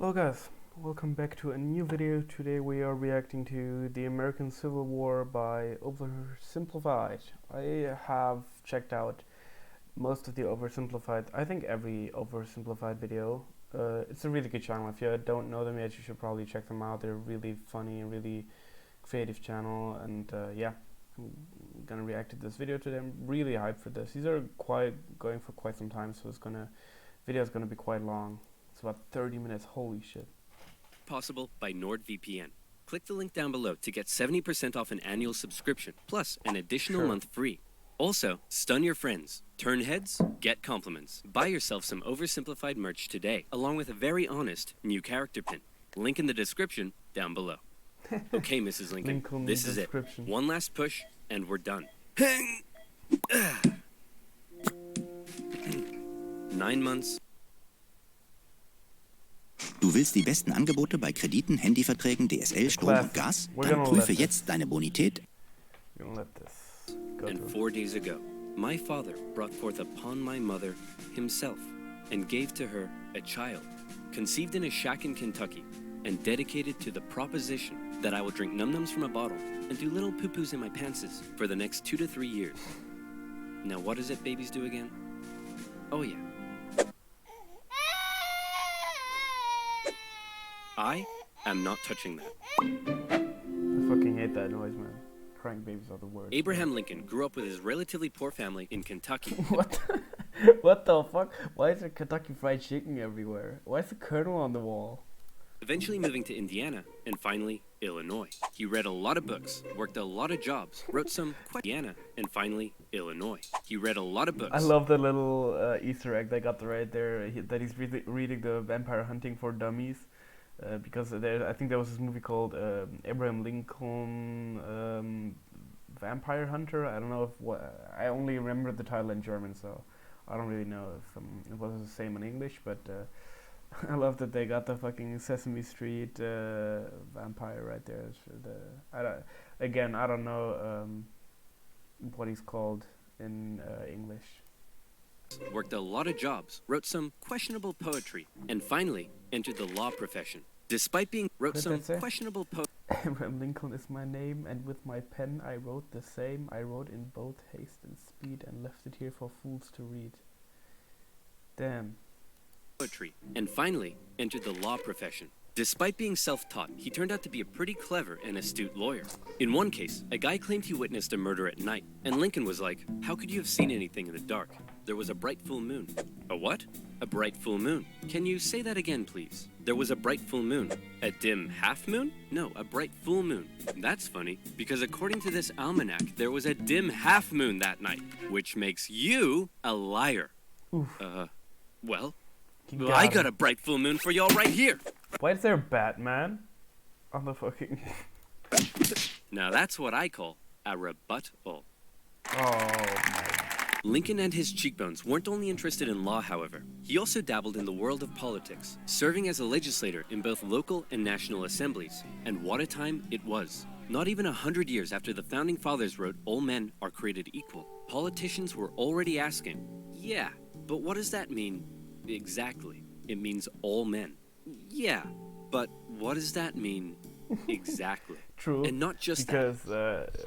Hello guys, welcome back to a new video. Today we are reacting to the American Civil War by Oversimplified. I have checked out most of the Oversimplified, I think every Oversimplified video. It's a really good channel. If you don't know them yet, you should probably check them out. They're really funny, really creative channel, and yeah, I'm gonna react to this video today. I'm really hyped for this. These are going for quite some time, so video is gonna be quite long. It's about 30 minutes, holy shit. Possible by NordVPN. Click the link down below to get 70% off an annual subscription, plus an additional month free. Also, stun your friends, turn heads, get compliments. Buy yourself some Oversimplified merch today, along with a very honest new character pin. Link in the description down below. Okay, Mrs. Lincoln, this is it. One last push, and we're done. 9 months. Du willst die besten Angebote bei Krediten, Handyverträgen, DSL, Strom und Gas? Dann prüfe jetzt deine Bonität. And 4 days ago, my father brought forth upon my mother himself and gave to her a child, conceived in a shack in Kentucky and dedicated to the proposition that I will drink num-nums from a bottle and do little poo-poos in my pantses for the next 2 to 3 years. Now what is it babies do again? Oh yeah. I am not touching that. I fucking hate that noise, man. Crying babies are the worst. Abraham Lincoln grew up with his relatively poor family in Kentucky. What the fuck? Why is there Kentucky Fried Chicken everywhere? Why is the Colonel on the wall? Eventually moving to Indiana, and finally, Illinois. He read a lot of books, worked a lot of jobs, wrote some Indiana, and finally, Illinois. He read a lot of books. I love the little Easter egg they got right there, that he's reading the Vampire Hunting for Dummies. Because I think there was this movie called Abraham Lincoln Vampire Hunter. I don't know I only remember the title in German, so I don't really know if it was the same in English. But I love that they got the fucking Sesame Street vampire right there. I don't know what he's called in English. Worked a lot of jobs, wrote some questionable poetry, and finally entered the law profession. Despite being questionable poetry. Abraham Lincoln is my name, and with my pen I wrote the same. I wrote in both haste and speed, and left it here for fools to read. Damn. Poetry, and finally entered the law profession. Despite being self-taught, he turned out to be a pretty clever and astute lawyer. In one case, a guy claimed he witnessed a murder at night, and Lincoln was like, "How could you have seen anything in the dark? There was a bright full moon." A what? A bright full moon. Can you say that again, please? There was a bright full moon. A dim half moon? No, a bright full moon. That's funny, because according to this almanac, there was a dim half moon that night, which makes you a liar. Oof. Well, I got a bright full moon for y'all right here. Why is there Batman on the fucking... Now that's what I call a rebuttal. Oh my. Lincoln and his cheekbones weren't only interested in law, however. He also dabbled in the world of politics, serving as a legislator in both local and national assemblies. And what a time it was. Not even 100 years after the Founding Fathers wrote, "All men are created equal," politicians were already asking, yeah, but what does that mean exactly? It means all men. Yeah, but what does that mean exactly? True. And not just because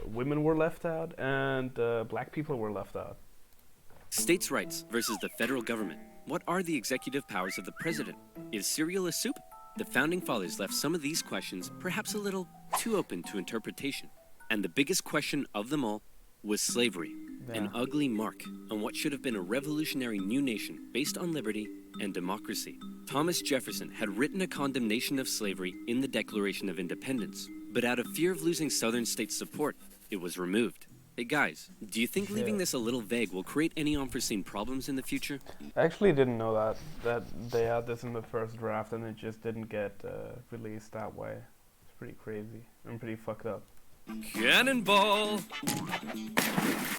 women were left out and black people were left out. States' rights versus the federal government. What are the executive powers of the president? Is cereal a soup? The Founding Fathers left some of these questions perhaps a little too open to interpretation. And the biggest question of them all was slavery, an ugly mark on what should have been a revolutionary new nation based on liberty and democracy. Thomas Jefferson had written a condemnation of slavery in the Declaration of Independence, but out of fear of losing Southern states' support, it was removed. Hey guys, do you think leaving this a little vague will create any unforeseen problems in the future? I actually didn't know that they had this in the first draft and it just didn't get released that way. It's pretty crazy and pretty fucked up. Cannonball!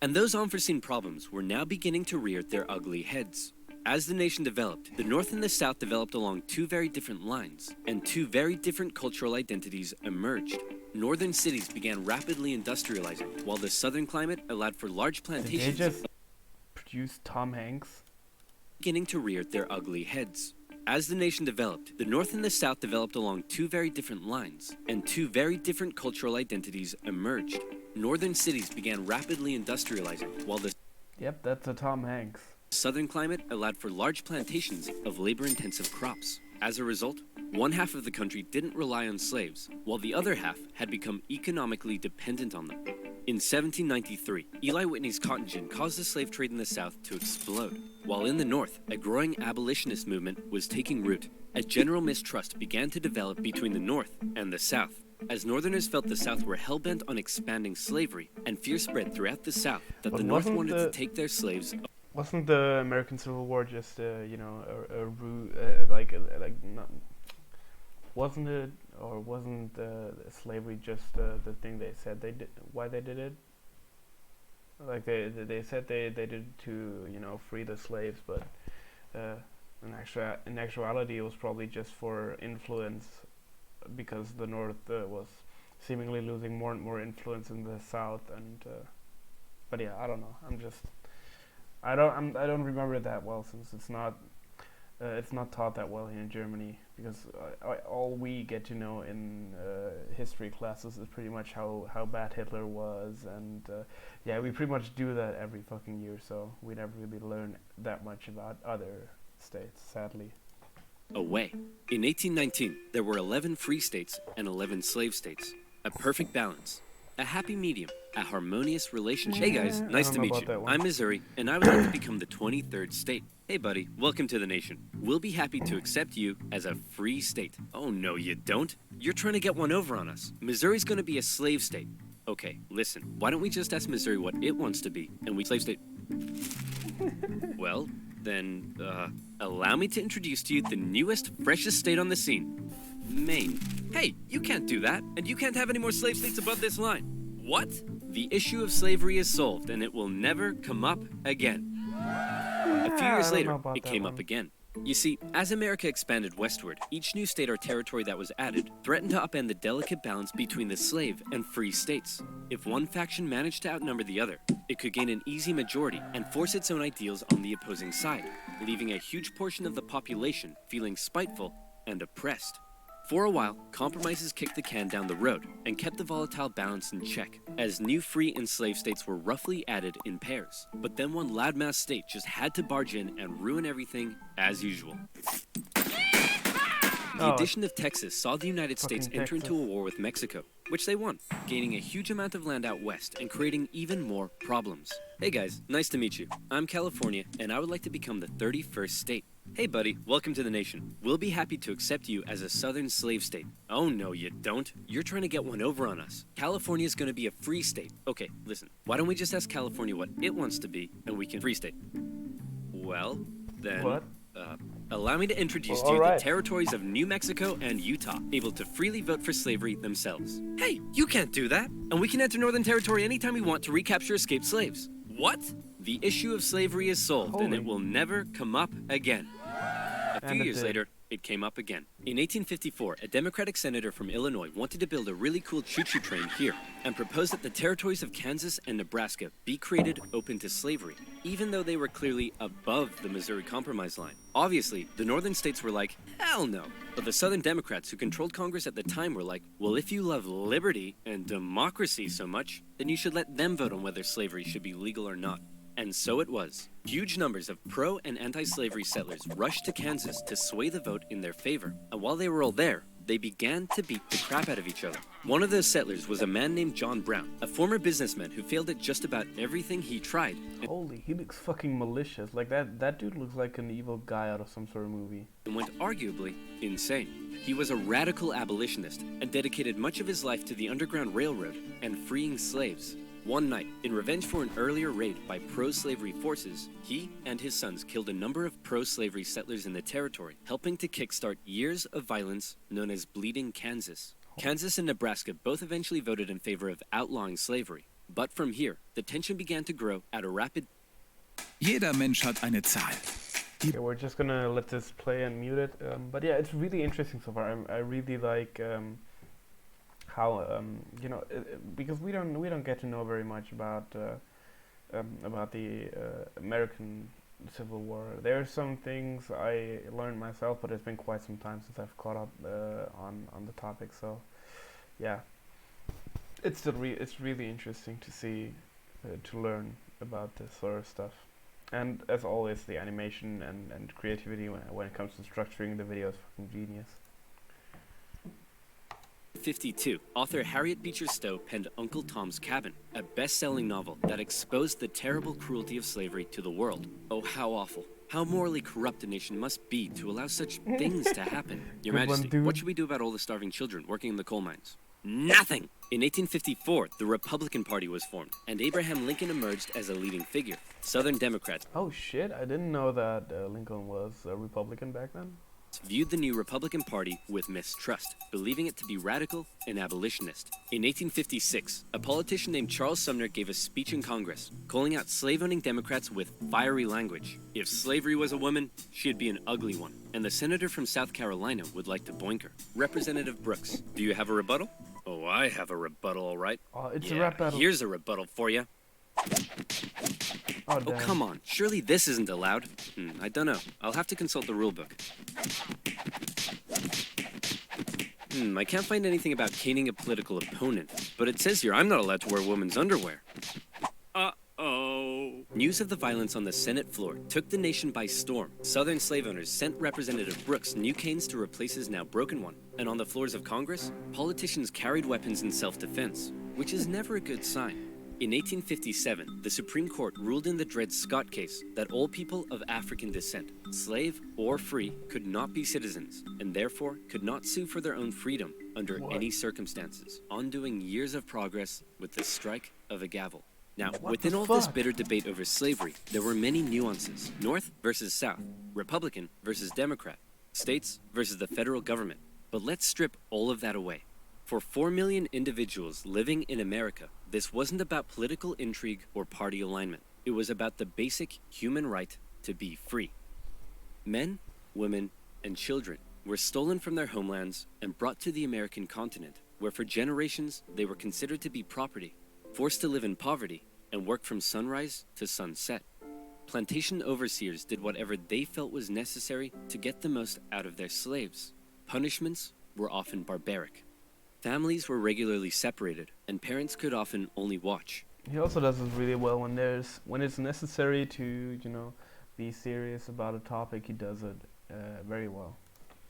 And those unforeseen problems were now beginning to rear their ugly heads. As the nation developed, the North and the South developed along two very different lines, and two very different cultural identities emerged. Northern cities began rapidly industrializing, while the southern climate allowed for large plantations. Did they just produce Tom Hanks? Beginning to rear their ugly heads. As the nation developed, the North and the South developed along two very different lines, and two very different cultural identities emerged. Northern cities began rapidly industrializing, while the Yep, that's a Tom Hanks. southern climate allowed for large plantations of labor-intensive crops. As a result, one half of the country didn't rely on slaves, while the other half had become economically dependent on them. In 1793, Eli Whitney's cotton gin caused the slave trade in the South to explode, while in the North, a growing abolitionist movement was taking root. A general mistrust began to develop between the North and the South, as Northerners felt the South were hell-bent on expanding slavery, and fear spread throughout the South that But the North wanted to take their slaves. Wasn't the American Civil War just not, wasn't it, or wasn't slavery just the thing they said they did, why they did it? Like they said they did it to free the slaves, but in actuality it was probably just for influence, because the North was seemingly losing more and more influence in the South, and but yeah, I don't know. I don't remember it that well, since it's not taught that well here in Germany, because all we get to know in history classes is pretty much how bad Hitler was, and yeah, we pretty much do that every fucking year, so we never really learn that much about other states, sadly. Away. In 1819, there were 11 free states and 11 slave states. A perfect balance. A happy medium. A harmonious relationship. Hey guys, nice to meet you. I'm Missouri, and I would like to become the 23rd state. Hey buddy, welcome to the nation. We'll be happy to accept you as a free state. Oh no, you don't. You're trying to get one over on us. Missouri's gonna be a slave state. Okay, listen, why don't we just ask Missouri what it wants to be, and we slave state... Well, then, allow me to introduce to you the newest, freshest state on the scene. Maine. Hey, you can't do that, and you can't have any more slave states above this line. What? The issue of slavery is solved, and it will never come up again. A few years later, it came up again. You see, as America expanded westward, each new state or territory that was added threatened to upend the delicate balance between the slave and free states. If one faction managed to outnumber the other, it could gain an easy majority and force its own ideals on the opposing side, leaving a huge portion of the population feeling spiteful and oppressed. For a while, compromises kicked the can down the road and kept the volatile balance in check, as new free and slave states were roughly added in pairs. But then one loudmouth state just had to barge in and ruin everything as usual. The addition of Texas saw the United States enter into a war with Mexico, which they won, gaining a huge amount of land out west and creating even more problems. Hey guys, nice to meet you. I'm California, and I would like to become the 31st state. Hey buddy, welcome to the nation. We'll be happy to accept you as a southern slave state. Oh no, you don't. You're trying to get one over on us. California's gonna be a free state. Okay, listen, why don't we just ask California what it wants to be, and we can free state. Well, then... What? Allow me to introduce to you the territories of New Mexico and Utah, able to freely vote for slavery themselves. Hey, you can't do that! And we can enter Northern Territory anytime we want to recapture escaped slaves. What? The issue of slavery is solved, and it will never come up again. A few years later, it came up again. In 1854, a Democratic senator from Illinois wanted to build a really cool choo-choo train here and proposed that the territories of Kansas and Nebraska be created open to slavery, even though they were clearly above the Missouri Compromise line. Obviously, the northern states were like, hell no. But the Southern Democrats who controlled Congress at the time were like, well, if you love liberty and democracy so much, then you should let them vote on whether slavery should be legal or not. And so it was. Huge numbers of pro- and anti-slavery settlers rushed to Kansas to sway the vote in their favor. And while they were all there, they began to beat the crap out of each other. One of those settlers was a man named John Brown, a former businessman who failed at just about everything he tried. Holy, he looks fucking malicious. Like that dude looks like an evil guy out of some sort of movie. And went arguably insane. He was a radical abolitionist and dedicated much of his life to the Underground Railroad and freeing slaves. One night, in revenge for an earlier raid by pro-slavery forces, he and his sons killed a number of pro-slavery settlers in the territory, helping to kickstart years of violence known as Bleeding Kansas. Kansas and Nebraska both eventually voted in favor of outlawing slavery. But from here, the tension began to grow at a rapid... Jeder Mensch hat eine Zahl. Okay, we're just gonna let this play and mute it. But yeah, it's really interesting so far. I really like... how because we don't get to know very much about the American Civil War. There are some things I learned myself, but it's been quite some time since I've caught up on the topic. So, yeah, it's really interesting to see, to learn about this sort of stuff. And as always, the animation and creativity when it comes to structuring the video is fucking genius. 1952, author Harriet Beecher Stowe penned Uncle Tom's Cabin, a best-selling novel that exposed the terrible cruelty of slavery to the world. Oh, how awful. How morally corrupt a nation must be to allow such things to happen. Your Majesty, what should we do about all the starving children working in the coal mines? Nothing! In 1854, the Republican Party was formed, and Abraham Lincoln emerged as a leading figure. Southern Democrats Oh shit, I didn't know that Lincoln was a Republican back then. viewed the new Republican Party with mistrust, believing it to be radical and abolitionist. In 1856, a politician named Charles Sumner gave a speech in Congress, calling out slave-owning Democrats with fiery language. If slavery was a woman, she'd be an ugly one, and the senator from South Carolina would like to boink her. Representative Brooks, do you have a rebuttal? Oh, I have a rebuttal, all right. Oh, it's Yeah, a rap battle. here's a rebuttal for you. Oh, Oh, damn. come on. Surely this isn't allowed. I don't know. I'll have to consult the rulebook. I can't find anything about caning a political opponent, but it says here I'm not allowed to wear women's underwear. Uh-oh. News of the violence on the Senate floor took the nation by storm. Southern slave owners sent Representative Brooks new canes to replace his now broken one. And on the floors of Congress, politicians carried weapons in self-defense, which is never a good sign. In 1857, the Supreme Court ruled in the Dred Scott case that all people of African descent, slave or free, could not be citizens, and therefore could not sue for their own freedom under any circumstances, undoing years of progress with the strike of a gavel. Now, within all this bitter debate over slavery, there were many nuances. North versus South, Republican versus Democrat, states versus the federal government. But let's strip all of that away. For 4 million individuals living in America, this wasn't about political intrigue or party alignment. It was about the basic human right to be free. Men, women, and children were stolen from their homelands and brought to the American continent, where for generations they were considered to be property, forced to live in poverty, and work from sunrise to sunset. Plantation overseers did whatever they felt was necessary to get the most out of their slaves. Punishments were often barbaric. Families were regularly separated, and parents could often only watch. He also does this really well when it's necessary to, be serious about a topic. He does it very well.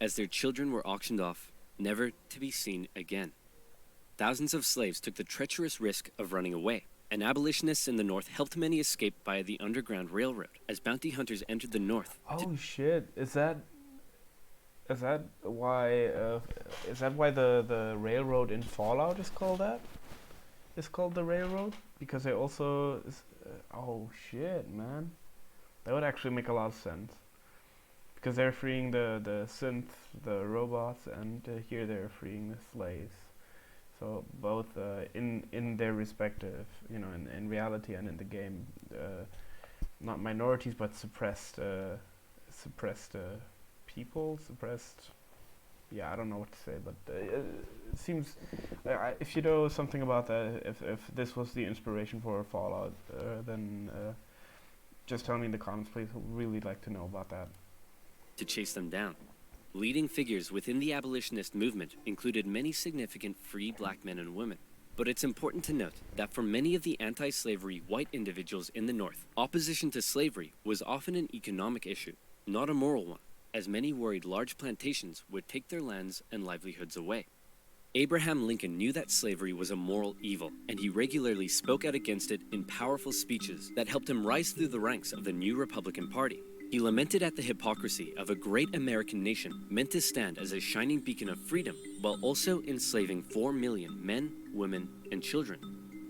As their children were auctioned off, never to be seen again. Thousands of slaves took the treacherous risk of running away, and abolitionists in the North helped many escape via the Underground Railroad as bounty hunters entered the North. Oh shit! Is that why the railroad in Fallout is called that? It's called the railroad because they also. Oh shit, man! That would actually make a lot of sense. Because they're freeing the synth, the robots, and here they're freeing the slaves. So both in their respective, in reality and in the game, not minorities but suppressed people, yeah, I don't know what to say, but it seems, if you know something about that, if this was the inspiration for Fallout, then just tell me in the comments, please. I'd really like to know about that. To chase them down. Leading figures within the abolitionist movement included many significant free black men and women. But it's important to note that for many of the anti-slavery white individuals in the North, opposition to slavery was often an economic issue, not a moral one, as many worried large plantations would take their lands and livelihoods away. Abraham Lincoln knew that slavery was a moral evil, and he regularly spoke out against it in powerful speeches that helped him rise through the ranks of the new Republican Party. He lamented at the hypocrisy of a great American nation meant to stand as a shining beacon of freedom while also enslaving 4 million men, women, and children.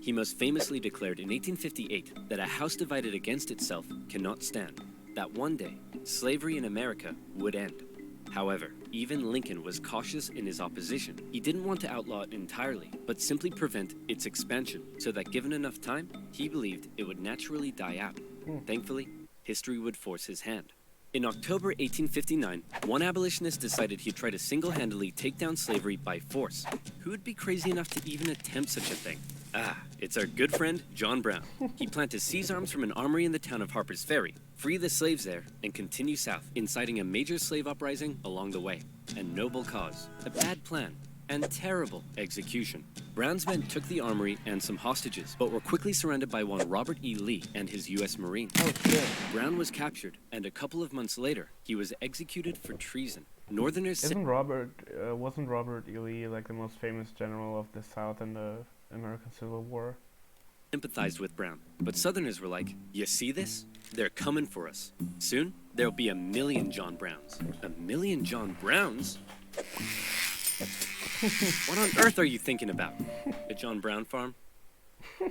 He most famously declared in 1858 that a house divided against itself cannot stand, that one day slavery in America would end. However, even Lincoln was cautious in his opposition. He didn't want to outlaw it entirely, but simply prevent its expansion, so that given enough time, he believed it would naturally die out. Thankfully, history would force his hand. In October 1859, one abolitionist decided he'd try to single-handedly take down slavery by force. Who would be crazy enough to even attempt such a thing? Ah, it's our good friend, John Brown. He planned to seize arms from an armory in the town of Harper's Ferry, free the slaves there, and continue south, inciting a major slave uprising along the way. A noble cause, a bad plan, and terrible execution. Brown's men took the armory and some hostages, but were quickly surrounded by one Robert E. Lee and his U.S. Marines. Oh, shit. Brown was captured, and a couple of months later, he was executed for treason. Northerners wasn't Robert E. Lee like the most famous general of the South in the American Civil War? sympathized with Brown, but Southerners were like, you see this? They're coming for us. Soon, there'll be 1 million John Browns. 1 million John Browns? What on earth are you thinking about? A John Brown farm?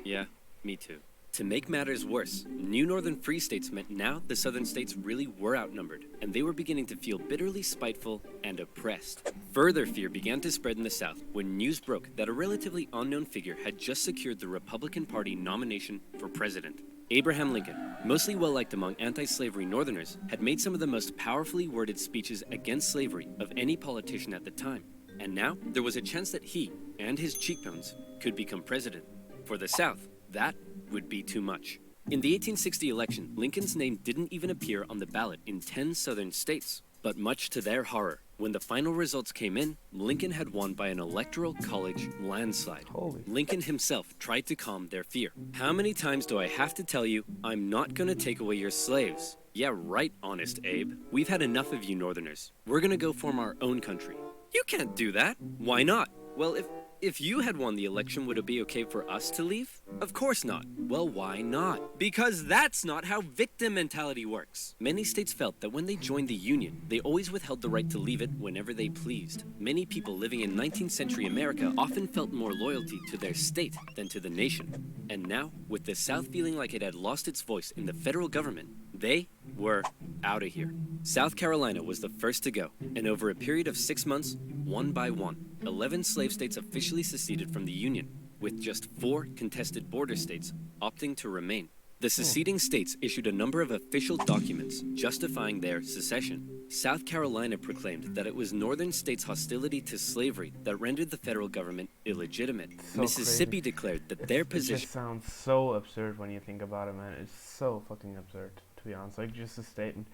Yeah, me too. To make matters worse, new northern free states meant now the southern states really were outnumbered, and they were beginning to feel bitterly spiteful and oppressed. Further fear began to spread in the South when news broke that a relatively unknown figure had just secured the Republican Party nomination for president. Abraham Lincoln, mostly well-liked among anti-slavery Northerners, had made some of the most powerfully worded speeches against slavery of any politician at the time. And now, there was a chance that he, and his cheekbones, could become president. For the South, that would be too much. In the 1860 election, Lincoln's name didn't even appear on the ballot in 10 southern states. But much to their horror, when the final results came in, Lincoln had won by an electoral college landslide. Holy. Lincoln himself tried to calm their fear. How many times do I have to tell you, I'm not gonna take away your slaves? Yeah, right, Honest Abe. We've had enough of you Northerners. We're gonna go form our own country. You can't do that. Why not? Well, if you had won the election, would it be okay for us to leave? Of course not. Well, why not? Because that's not how victim mentality works. Many states felt that when they joined the Union, they always withheld the right to leave it whenever they pleased. Many people living in 19th century America often felt more loyalty to their state than to the nation. And now, with the South feeling like it had lost its voice in the federal government, they were out of here. South Carolina was the first to go, and over a period of 6 months, one by one, 11 slave states officially seceded from the Union, with just 4 contested border states opting to remain. The seceding states issued a number of official documents justifying their secession. South Carolina proclaimed that it was northern states' hostility to slavery that rendered the federal government illegitimate. So Mississippi crazy. declared that their It position... just sounds so absurd when you think about it, man. It's so fucking absurd, to be honest. Like, just a statement.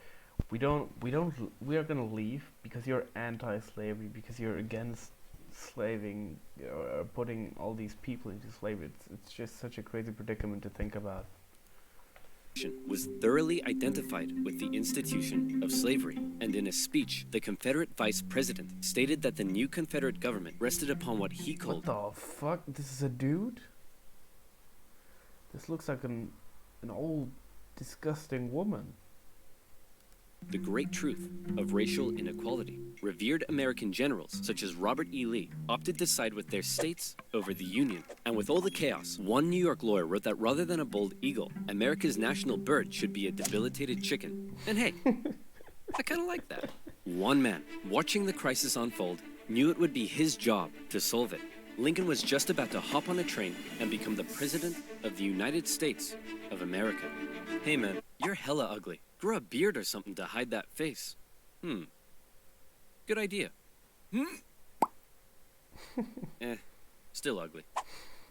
We are gonna leave because you're anti-slavery, because you're against slaving, or putting all these people into slavery. It's just such a crazy predicament to think about. was thoroughly identified with the institution of slavery, and in a speech, the Confederate Vice President stated that the new Confederate government rested upon what he What called the fuck? This is a dude? This looks like an old, disgusting woman. the great truth of racial inequality. Revered American generals, such as Robert E. Lee, opted to side with their states over the Union. And with all the chaos, one New York lawyer wrote that rather than a bold eagle, America's national bird should be a debilitated chicken. And hey, I kind of like that. One man, watching the crisis unfold, knew it would be his job to solve it. Lincoln was just about to hop on a train and become the President of the United States of America. Hey man, you're hella ugly. Grow a beard or something to hide that face. Good idea. Still ugly.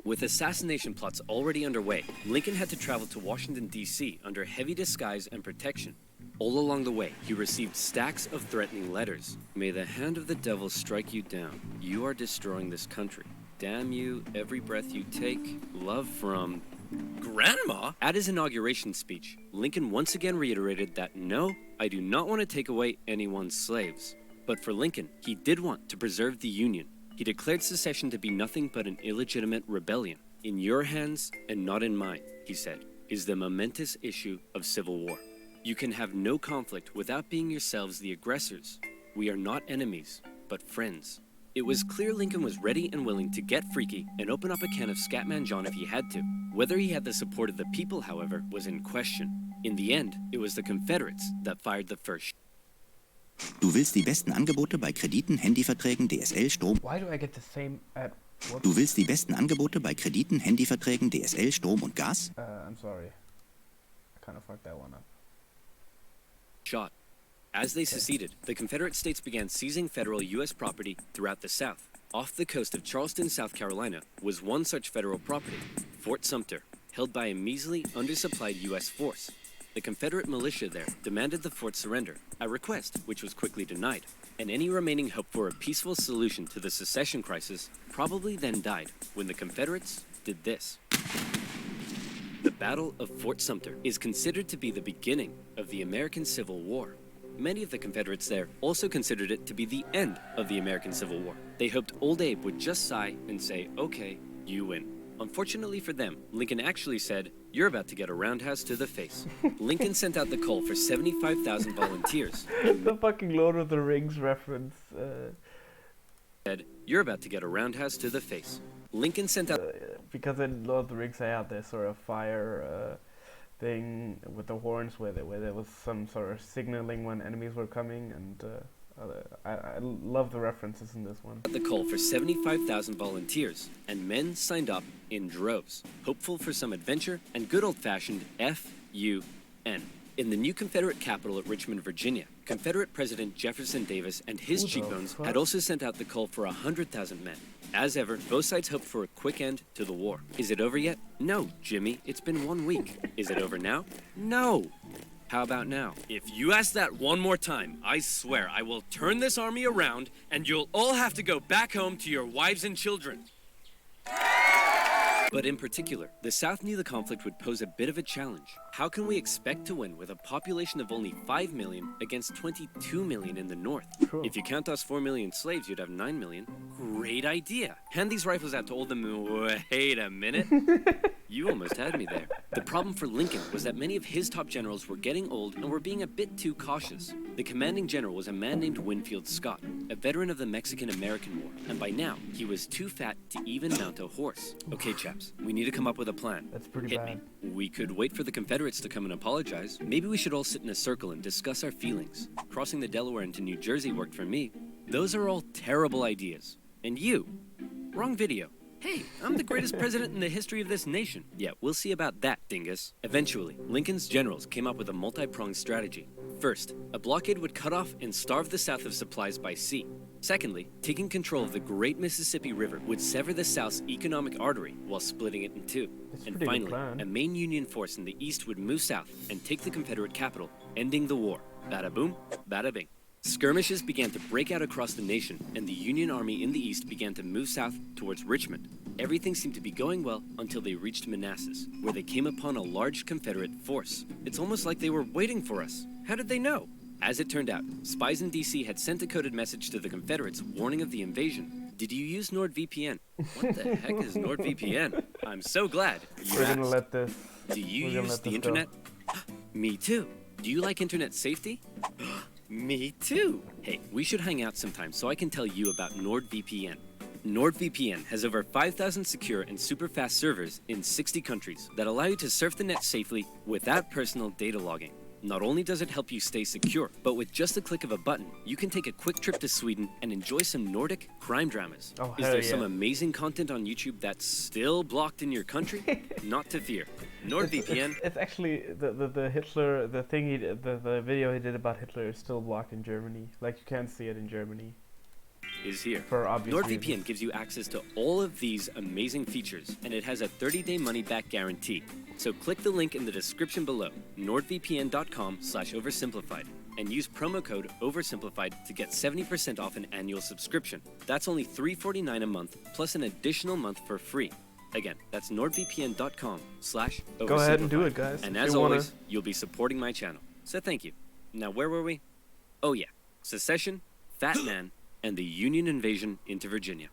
With assassination plots already underway, Lincoln had to travel to Washington, D.C. under heavy disguise and protection. All along the way, he received stacks of threatening letters. May the hand of the devil strike you down. You are destroying this country. Damn you, every breath you take. Love from... Grandma? At his inauguration speech, Lincoln once again reiterated that no, I do not want to take away anyone's slaves. But for Lincoln, he did want to preserve the Union. He declared secession to be nothing but an illegitimate rebellion. In your hands and not in mine, he said, is the momentous issue of civil war. You can have no conflict without being yourselves the aggressors. We are not enemies, but friends. It was clear Lincoln was ready and willing to get freaky and open up a can of Scatman John if he had to. Whether he had the support of the people, however, was in question. In the end, it was the Confederates that fired the first. Du willst die besten Angebote bei Krediten, Handyverträgen, DSL, Strom. Why do I get the same at what? Du willst die besten Angebote bei Krediten, Handyverträgen, DSL, Strom und Gas? I'm sorry. I kind of fucked that one up. Shot. As they seceded, the Confederate states began seizing federal U.S. property throughout the South. Off the coast of Charleston, South Carolina, was one such federal property, Fort Sumter, held by a measly, undersupplied U.S. force. The Confederate militia there demanded the fort surrender, a request which was quickly denied, and any remaining hope for a peaceful solution to the secession crisis probably then died when the Confederates did this. The Battle of Fort Sumter is considered to be the beginning of the American Civil War. Many of the Confederates there also considered it to be the end of the American Civil War. They hoped Old Abe would just sigh and say, "Okay, you win." Unfortunately for them, Lincoln actually said, "You're about to get a roundhouse to the face." Lincoln sent out the call for 75,000 volunteers. The fucking Lord of the Rings reference. Said, "You're about to get a roundhouse to the face." Lincoln sent out... because in Lord of the Rings they had this sort of fire thing with the horns where there was some sort of signaling when enemies were coming, and I love the references in this one. The call for 75,000 volunteers, and men signed up in droves, hopeful for some adventure and good old-fashioned F-U-N. In the new Confederate capital at Richmond, Virginia, Confederate President Jefferson Davis and his cheekbones had also sent out the call for 100,000 men. As ever, both sides hoped for a quick end to the war. Is it over yet? No, Jimmy, it's been 1 week. Is it over now? No. How about now? If you ask that one more time, I swear I will turn this army around and you'll all have to go back home to your wives and children. But in particular, the South knew the conflict would pose a bit of a challenge. How can we expect to win with a population of only 5 million against 22 million in the North? True. If you count us 4 million slaves, you'd have 9 million. Great idea. Hand these rifles out to all the Wait a minute. You almost had me there. The problem for Lincoln was that many of his top generals were getting old and were being a bit too cautious. The commanding general was a man named Winfield Scott, a veteran of the Mexican-American War, and by now, he was too fat to even mount a horse. Okay, chaps, we need to come up with a plan. That's pretty Hit bad. me. We could wait for the Confederates to come and apologize. Maybe we should all sit in a circle and discuss our feelings. Crossing the Delaware into New Jersey worked for me. Those are all terrible ideas. And you? Wrong video. Hey, I'm the greatest president in the history of this nation. Yeah, we'll see about that, dingus. Eventually, Lincoln's generals came up with a multi-pronged strategy. First, a blockade would cut off and starve the South of supplies by sea. Secondly, taking control of the great Mississippi River would sever the South's economic artery while splitting it in two. That's a And pretty good finally, plan. a main Union force in the East would move south and take the Confederate capital, ending the war. Bada boom, bada bing. Skirmishes began to break out across the nation, and the Union Army in the East began to move south towards Richmond. Everything seemed to be going well until they reached Manassas, where they came upon a large Confederate force. It's almost like they were waiting for us. How did they know? As it turned out, spies in D.C. had sent a coded message to the Confederates warning of the invasion. Did you use NordVPN? What the heck is NordVPN? I'm so glad you We're gonna asked. let this. Do you we're gonna use let the this go. internet? Me too. Do you like internet safety? Me too. Hey, we should hang out sometime so I can tell you about NordVPN. NordVPN has over 5,000 secure and super fast servers in 60 countries that allow you to surf the net safely without personal data logging. Not only does it help you stay secure, but with just a click of a button, you can take a quick trip to Sweden and enjoy some Nordic crime dramas. Oh, Is hell there yeah. some amazing content on YouTube that's still blocked in your country? Not to fear. NordVPN. It's actually the Hitler, the thing he did, the video he did about Hitler is still blocked in Germany. Like, you can't see it in Germany Is here. for obvious NordVPN reasons. gives you access to all of these amazing features, and it has a 30-day money-back guarantee. So click the link in the description below, nordvpn.com/oversimplified, and use promo code oversimplified to get 70% off an annual subscription. That's only $3.49 a month, plus an additional month for free. Again, that's nordvpn.com/oversimplified. Go ahead and do it, guys. And if as you wanna. always, you'll be supporting my channel. So thank you. Now, where were we? Oh yeah, secession, Fat Man, and the Union invasion into Virginia.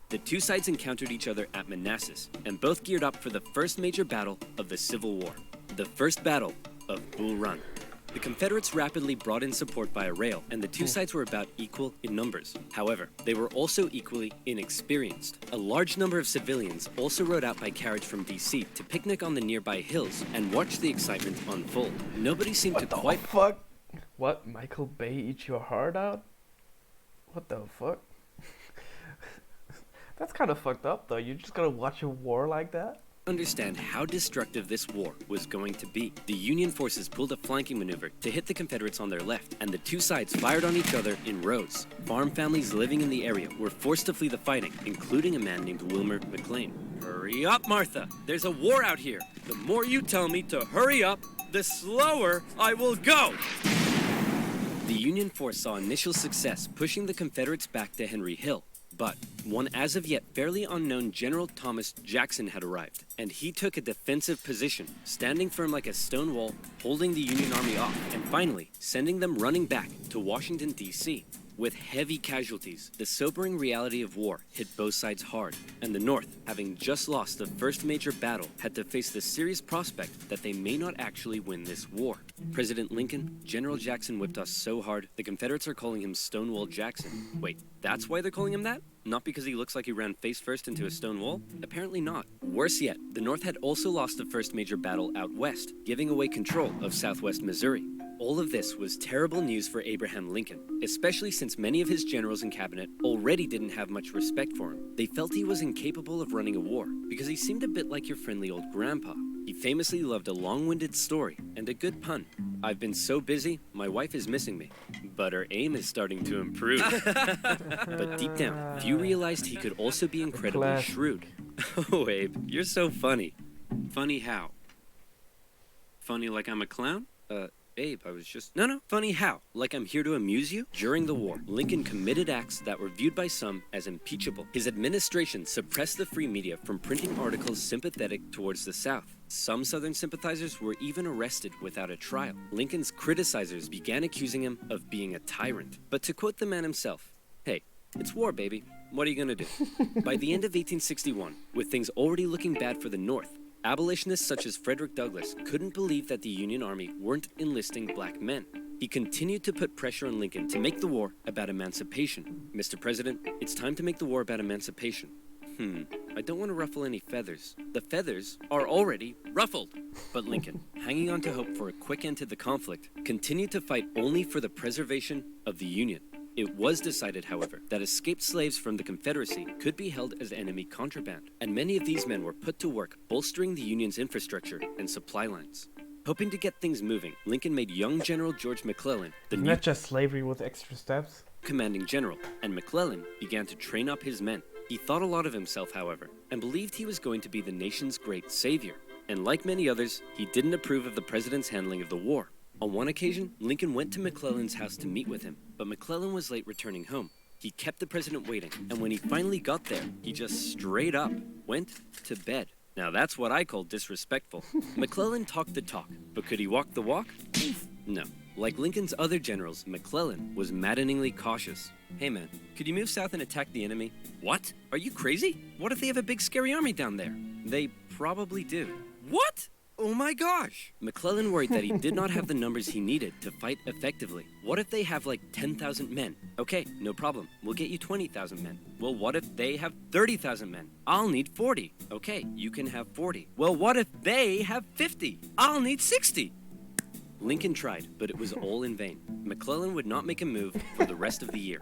The two sides encountered each other at Manassas, and both geared up for the first major battle of the Civil War, the First Battle of Bull Run. The Confederates rapidly brought in support via rail, and the two sides were about equal in numbers. However, they were also equally inexperienced. A large number of civilians also rode out by carriage from D.C. to picnic on the nearby hills and watch the excitement unfold. Nobody seemed to quite... Fuck. What? Michael Bay eat your heart out? What the fuck? That's kind of fucked up, though. You just gotta watch a war like that? understand how destructive this war was going to be. The Union forces pulled a flanking maneuver to hit the Confederates on their left, and the two sides fired on each other in rows. Farm families living in the area were forced to flee the fighting, including a man named Wilmer McLean. Hurry up, Martha! There's a war out here! The more you tell me to hurry up, the slower I will go! The Union force saw initial success, pushing the Confederates back to Henry Hill. But one as of yet fairly unknown General Thomas Jackson had arrived, and he took a defensive position, standing firm like a stone wall, holding the Union Army off, and finally sending them running back to Washington, D.C. With heavy casualties, the sobering reality of war hit both sides hard, and the North, having just lost the first major battle, had to face the serious prospect that they may not actually win this war. President Lincoln, General Jackson whipped us so hard, the Confederates are calling him Stonewall Jackson. Wait, that's why they're calling him that? Not because he looks like he ran face first into a stone wall? Apparently not. Worse yet, the North had also lost the first major battle out west, giving away control of southwest Missouri. All of this was terrible news for Abraham Lincoln, especially since many of his generals and cabinet already didn't have much respect for him. They felt he was incapable of running a war because he seemed a bit like your friendly old grandpa. He famously loved a long-winded story and a good pun. I've been so busy, my wife is missing me, but her aim is starting to improve. But deep down, few realized he could also be incredibly shrewd. Oh, Abe, you're so funny. Funny how? Funny like I'm a clown? Abe, I was just... No, funny how? Like I'm here to amuse you? During the war, Lincoln committed acts that were viewed by some as impeachable. His administration suppressed the free media from printing articles sympathetic towards the South. Some Southern sympathizers were even arrested without a trial. Lincoln's criticizers began accusing him of being a tyrant. But to quote the man himself, hey, it's war, baby. What are you gonna do? By the end of 1861, with things already looking bad for the North, abolitionists such as Frederick Douglass couldn't believe that the Union Army weren't enlisting black men. He continued to put pressure on Lincoln to make the war about emancipation. Mr. President, it's time to make the war about emancipation. I don't want to ruffle any feathers. The feathers are already ruffled. But Lincoln, hanging on to hope for a quick end to the conflict, continued to fight only for the preservation of the Union. It was decided, however, that escaped slaves from the Confederacy could be held as enemy contraband, and many of these men were put to work bolstering the Union's infrastructure and supply lines. Hoping to get things moving, Lincoln made young General George McClellan the new not just slavery with extra steps. commanding general, and McClellan began to train up his men. He thought a lot of himself, however, and believed he was going to be the nation's great savior. And like many others, he didn't approve of the president's handling of the war. On one occasion, Lincoln went to McClellan's house to meet with him, but McClellan was late returning home. He kept the president waiting, and when he finally got there, he just straight up went to bed. Now that's what I call disrespectful. McClellan talked the talk, but could he walk the walk? No. Like Lincoln's other generals, McClellan was maddeningly cautious. Hey man, could you move south and attack the enemy? What? Are you crazy? What if they have a big scary army down there? They probably do. What? Oh my gosh! McClellan worried that he did not have the numbers he needed to fight effectively. What if they have like 10,000 men? Okay, no problem. We'll get you 20,000 men. Well, what if they have 30,000 men? I'll need 40. Okay, you can have 40. Well, what if they have 50? I'll need 60. Lincoln tried, but it was all in vain. McClellan would not make a move for the rest of the year.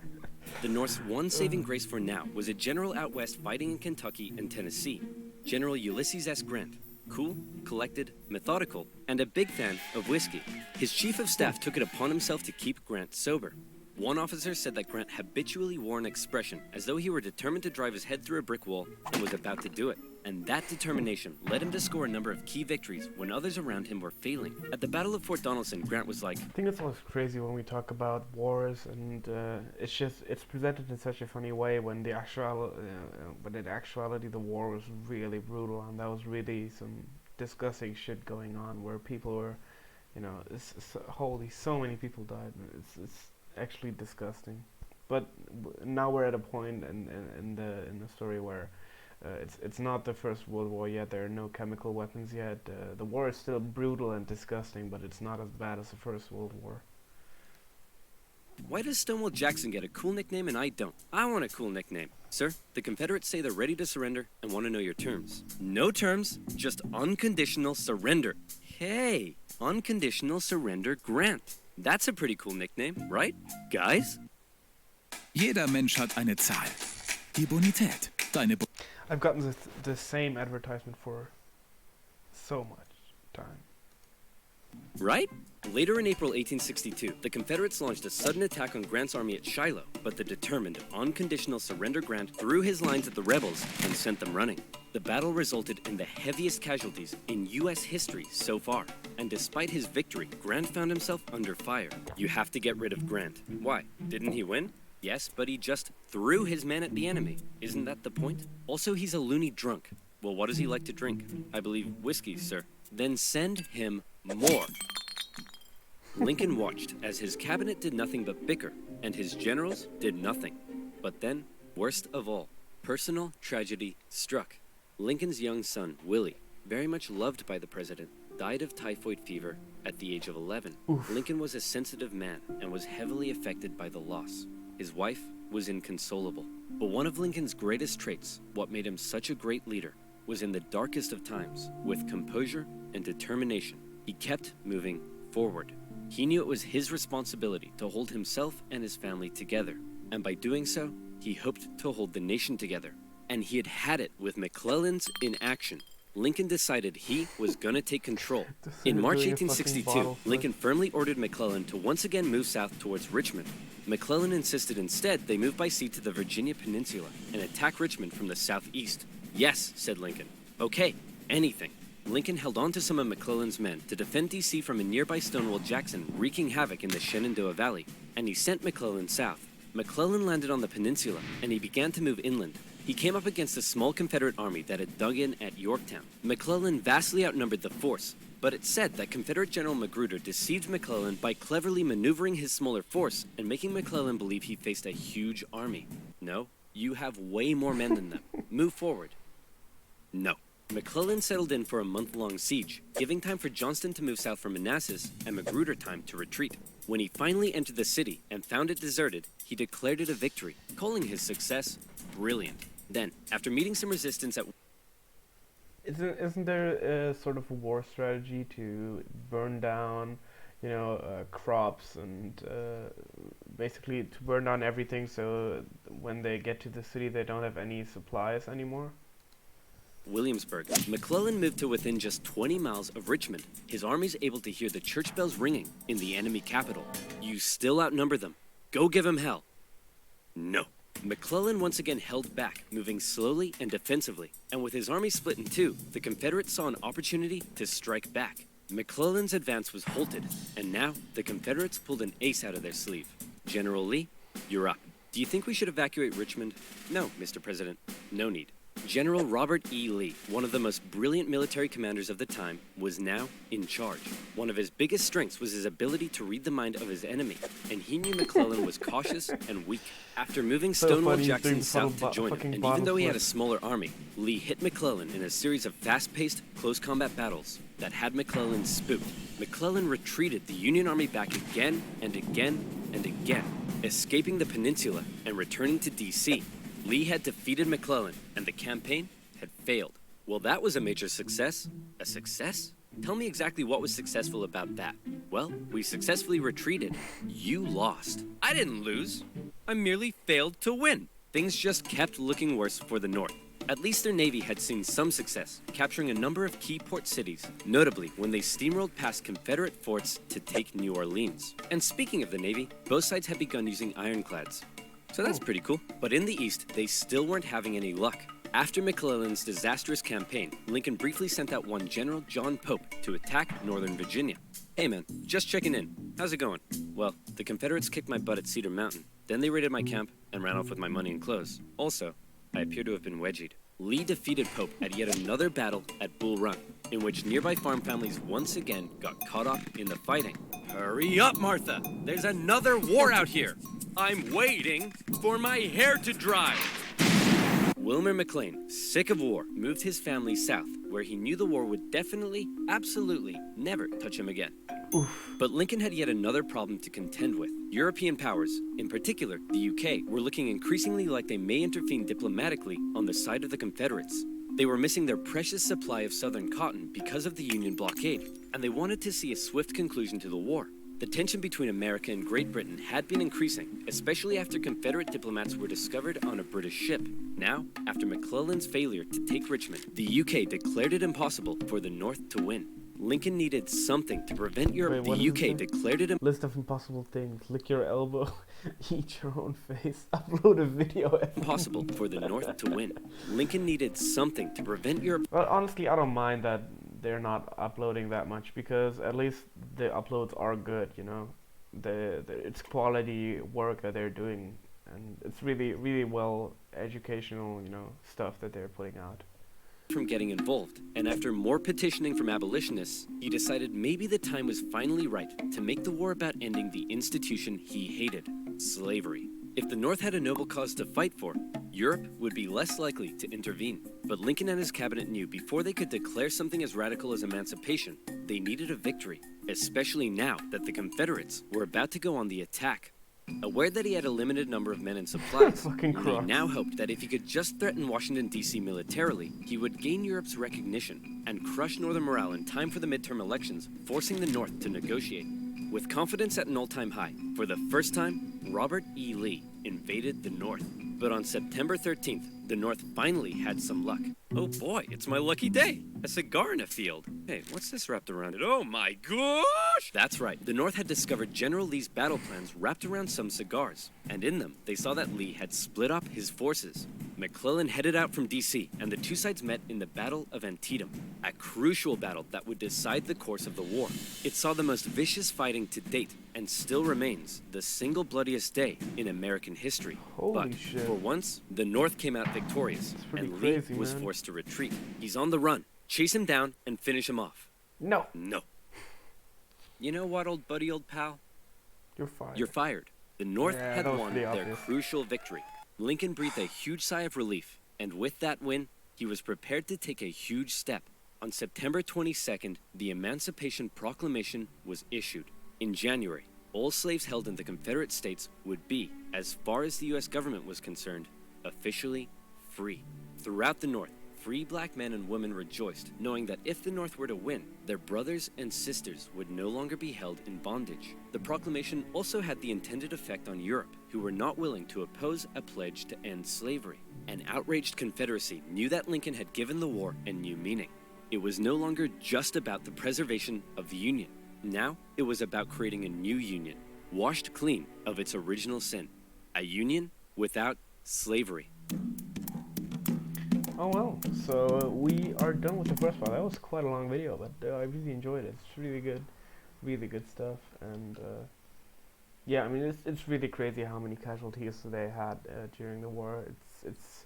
The North's one saving grace for now was a general out west fighting in Kentucky and Tennessee, General Ulysses S. Grant. Cool, collected, methodical, and a big fan of whiskey. His chief of staff took it upon himself to keep Grant sober. One officer said that Grant habitually wore an expression as though he were determined to drive his head through a brick wall and was about to do it. And that determination led him to score a number of key victories when others around him were failing. At the Battle of Fort Donelson, Grant was like, I think it's always crazy when we talk about wars, and it's presented in such a funny way when in actuality the war was really brutal, and that was really some disgusting shit going on where people were, holy, so many people died. It's actually disgusting. But now we're at a point in the story where it's not the First World War yet. There are no chemical weapons yet. The war is still brutal and disgusting, but it's not as bad as the First World War. why does Stonewall Jackson get a cool nickname and I don't? I want a cool nickname. Sir, the Confederates say they're ready to surrender and want to know your terms. No terms, just unconditional surrender. Hey, unconditional surrender Grant. That's a pretty cool nickname, right, guys? Jeder Mensch hat eine Zahl. Die Bonität. Deine I've gotten the same advertisement for so much time. Right? Later in April 1862, the Confederates launched a sudden attack on Grant's army at Shiloh, but the determined, unconditional surrender Grant threw his lines at the rebels and sent them running. The battle resulted in the heaviest casualties in U.S. history so far, and despite his victory, Grant found himself under fire. You have to get rid of Grant. Why? Didn't he win? Yes, but he just threw his men at the enemy. Isn't that the point? Also, he's a loony drunk. Well, what does he like to drink? I believe whiskey, sir. Then send him more. Lincoln watched as his cabinet did nothing but bicker, and his generals did nothing. But then, worst of all, personal tragedy struck. Lincoln's young son, Willie, very much loved by the president, died of typhoid fever at the age of 11. Oof. Lincoln was a sensitive man and was heavily affected by the loss. His wife was inconsolable. But one of Lincoln's greatest traits, what made him such a great leader, was in the darkest of times, with composure and determination, he kept moving forward. He knew it was his responsibility to hold himself and his family together, and by doing so, he hoped to hold the nation together. And he had had it with McClellan's inaction. Lincoln decided he was gonna take control. In March 1862, Lincoln firmly ordered McClellan to once again move south towards Richmond. McClellan insisted instead they move by sea to the Virginia Peninsula and attack Richmond from the southeast. Yes, said Lincoln. Okay, anything. Lincoln held on to some of McClellan's men to defend D.C. from a nearby Stonewall Jackson wreaking havoc in the Shenandoah Valley, and he sent McClellan south. McClellan landed on the peninsula, and he began to move inland. He came up against a small Confederate army that had dug in at Yorktown. McClellan vastly outnumbered the force, but it's said that Confederate General Magruder deceived McClellan by cleverly maneuvering his smaller force and making McClellan believe he faced a huge army. No, you have way more men than them. Move forward. No. McClellan settled in for a month-long siege, giving time for Johnston to move south from Manassas and Magruder time to retreat. When he finally entered the city and found it deserted, he declared it a victory, calling his success brilliant. Then, after meeting some resistance at... Isn't there a sort of a war strategy to burn down, crops and basically to burn down everything so when they get to the city they don't have any supplies anymore? Williamsburg, McClellan moved to within just 20 miles of Richmond, his armies able to hear the church bells ringing in the enemy capital. You still outnumber them. Go give him hell. No. McClellan once again held back, moving slowly and defensively, and with his army split in two, the Confederates saw an opportunity to strike back. McClellan's advance was halted, and now the Confederates pulled an ace out of their sleeve. General Lee, you're up. Do you think we should evacuate Richmond? No, Mr. President, no need. General Robert E. Lee, one of the most brilliant military commanders of the time, was now in charge. One of his biggest strengths was his ability to read the mind of his enemy, and he knew McClellan was cautious and weak. After moving Stonewall Jackson south to join him, and even though he had a smaller army, Lee hit McClellan in a series of fast-paced, close combat battles that had McClellan spooked. McClellan retreated the Union Army back again and again and again, escaping the peninsula and returning to D.C. Lee had defeated McClellan, and the campaign had failed. Well, that was a major success. A success? Tell me exactly what was successful about that. Well, we successfully retreated. You lost. I didn't lose. I merely failed to win. Things just kept looking worse for the North. At least their Navy had seen some success, capturing a number of key port cities, notably when they steamrolled past Confederate forts to take New Orleans. And speaking of the Navy, both sides had begun using ironclads. So that's pretty cool. But in the East, they still weren't having any luck. After McClellan's disastrous campaign, Lincoln briefly sent out one General John Pope to attack Northern Virginia. Hey man, just checking in. How's it going? Well, the Confederates kicked my butt at Cedar Mountain. Then they raided my camp and ran off with my money and clothes. Also, I appear to have been wedgied. Lee defeated Pope at yet another battle at Bull Run, in which nearby farm families once again got caught up in the fighting. Hurry up, Martha! There's another war out here! I'm waiting for my hair to dry! Wilmer McLean, sick of war, moved his family south, where he knew the war would definitely, absolutely, never touch him again. Oof. But Lincoln had yet another problem to contend with. European powers, in particular the UK, were looking increasingly like they may intervene diplomatically on the side of the Confederates. They were missing their precious supply of southern cotton because of the Union blockade, and they wanted to see a swift conclusion to the war. The tension between America and Great Britain had been increasing, especially after Confederate diplomats were discovered on a British ship. Now, after McClellan's failure to take Richmond, the UK declared it impossible for the North to win. Lincoln needed something to prevent Europe. Wait, the UK declared it list of impossible things. Lick your elbow, eat your own face, upload a video. impossible for the North to win. Lincoln needed something to prevent Europe. Well, honestly, I don't mind that they're not uploading that much, because at least the uploads are good, you know. It's quality work that they're doing, and it's really well educational, you know, stuff that they're putting out. From getting involved, and after more petitioning from abolitionists, he decided maybe the time was finally right to make the war about ending the institution he hated, slavery. If the North had a noble cause to fight for, Europe would be less likely to intervene. But Lincoln and his cabinet knew before they could declare something as radical as emancipation, they needed a victory, especially now that the Confederates were about to go on the attack. Aware that he had a limited number of men and supplies, Lee now hoped that if he could just threaten Washington, D.C. militarily, he would gain Europe's recognition and crush Northern morale in time for the midterm elections, forcing the North to negotiate. With confidence at an all-time high, for the first time, Robert E. Lee invaded the North. But on September 13th, the North finally had some luck. Oh boy, it's my lucky day. A cigar in a field. Hey, what's this wrapped around it? Oh my gosh! That's right. The North had discovered General Lee's battle plans wrapped around some cigars. And in them, they saw that Lee had split up his forces. McClellan headed out from D.C., and the two sides met in the Battle of Antietam, a crucial battle that would decide the course of the war. It saw the most vicious fighting to date, and still remains the single bloodiest day in American history. Holy shit. For once, the North came out victorious, and Lee was forced to retreat. He's on the run. Chase him down and finish him off. No. No. You know what, old buddy, old pal? You're fired. You're fired. The North had won their crucial victory. Lincoln breathed a huge sigh of relief, and with that win, he was prepared to take a huge step. On September 22nd, the Emancipation Proclamation was issued. In January, all slaves held in the Confederate States would be, as far as the U.S. government was concerned, officially free. Throughout the North, free black men and women rejoiced, knowing that if the North were to win, their brothers and sisters would no longer be held in bondage. The proclamation also had the intended effect on Europe, who were not willing to oppose a pledge to end slavery. An outraged Confederacy knew that Lincoln had given the war a new meaning. It was no longer just about the preservation of the Union. Now, it was about creating a new Union, washed clean of its original sin. A Union without slavery. Oh well, so we are done with the first part. That was quite a long video, but I really enjoyed it. It's really good stuff, and yeah, I mean it's really crazy how many casualties they had during the war. It's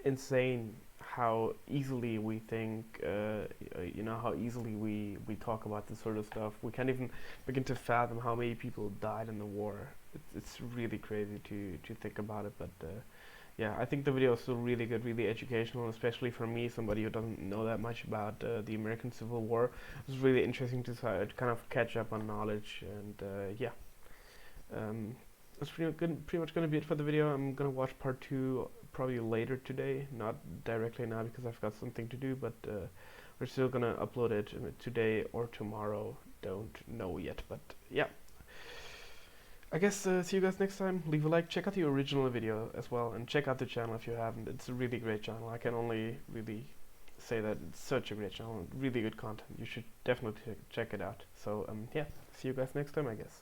insane how easily we think, you know, how easily we talk about this sort of stuff. We can't even begin to fathom how many people died in the war. It's really crazy to think about it, but. Yeah, I think the video is still really good, really educational, especially for me, somebody who doesn't know that much about the American Civil War. It was really interesting to kind of catch up on knowledge, and yeah. That's pretty much going to be it for the video. I'm going to watch part 2 probably later today, not directly now because I've got something to do, but we're still going to upload it today or tomorrow. Don't know yet, but yeah. I guess see you guys next time. Leave a like, check out the original video as well, and check out the channel if you haven't. It's a really great channel. I can only really say that it's such a great channel, really good content. You should definitely check it out. So yeah, see you guys next time, I guess.